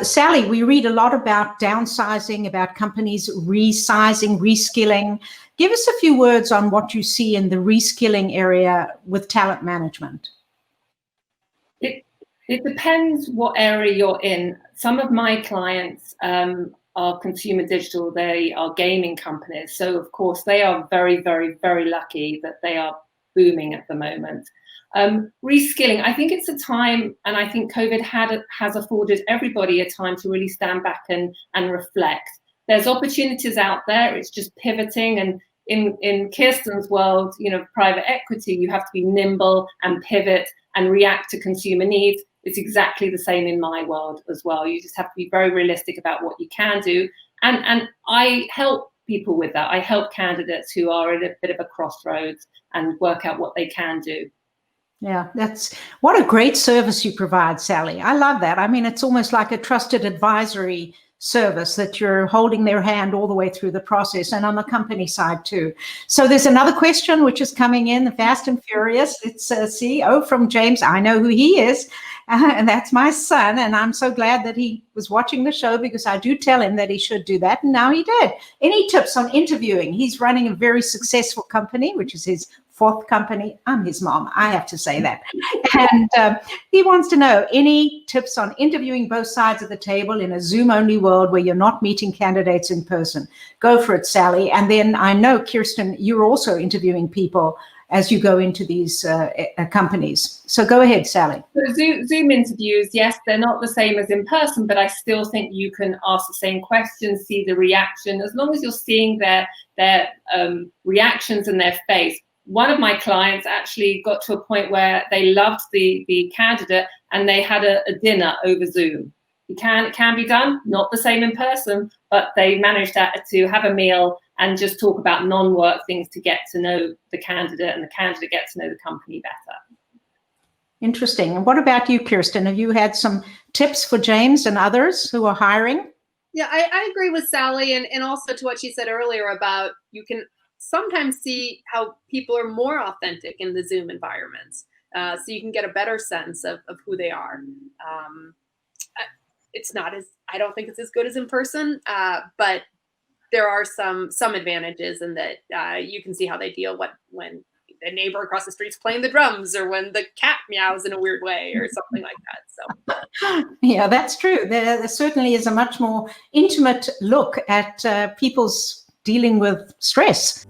Sally, we read a lot about downsizing, about companies resizing, reskilling. Give us a few words on what you see in the reskilling area with talent management. It depends what area you're in. Some of my clients are consumer digital. They are gaming companies. So, of course, they are very, very, very lucky that they are booming at the moment. Reskilling, I think it's a time, and I think COVID has afforded everybody a time to really stand back and reflect. There's opportunities out there. It's just pivoting. And in Kirsten's world, private equity, you have to be nimble and pivot and react to consumer needs. It's exactly the same in my world as well. You just have to be very realistic about what you can do. And I help people with that. I help candidates who are at a bit of a crossroads and work out what they can do. Yeah, what a great service you provide, Sally. I love that. I mean, it's almost like a trusted advisory service that you're holding their hand all the way through the process, and on the company side too. So there's another question which is coming in fast and furious. It's CEO from James. I know who he is, and that's my son, and I'm so glad that he was watching the show, because I do tell him that he should do that, and now he did. Any tips on interviewing? He's running a very successful company, which is his fourth company. I'm his mom, I have to say that. And he wants to know any tips on interviewing both sides of the table in a Zoom-only world where you're not meeting candidates in person. Go for it, Sally. And then I know, Kirsten, you're also interviewing people as you go into these companies. So go ahead, Sally. So Zoom interviews, yes, they're not the same as in person, but I still think you can ask the same questions, see the reaction, as long as you're seeing their reactions in their face. One of my clients actually got to a point where they loved the candidate, and they had a dinner over Zoom. It can be done, not the same in person, but they managed to have a meal and just talk about non-work things to get to know the candidate, and the candidate gets to know the company better. Interesting. And what about you, Kirsten? Have you had some tips for James and others who are hiring? Yeah, I agree with Sally, and also to what she said earlier about you can sometimes see how people are more authentic in the Zoom environments. So you can get a better sense of who they are. I don't think it's as good as in person, but there are some advantages in that you can see how they deal when the neighbor across the street's playing the drums, or when the cat meows in a weird way, or something like that. So yeah, that's true. There certainly is a much more intimate look at people's dealing with stress.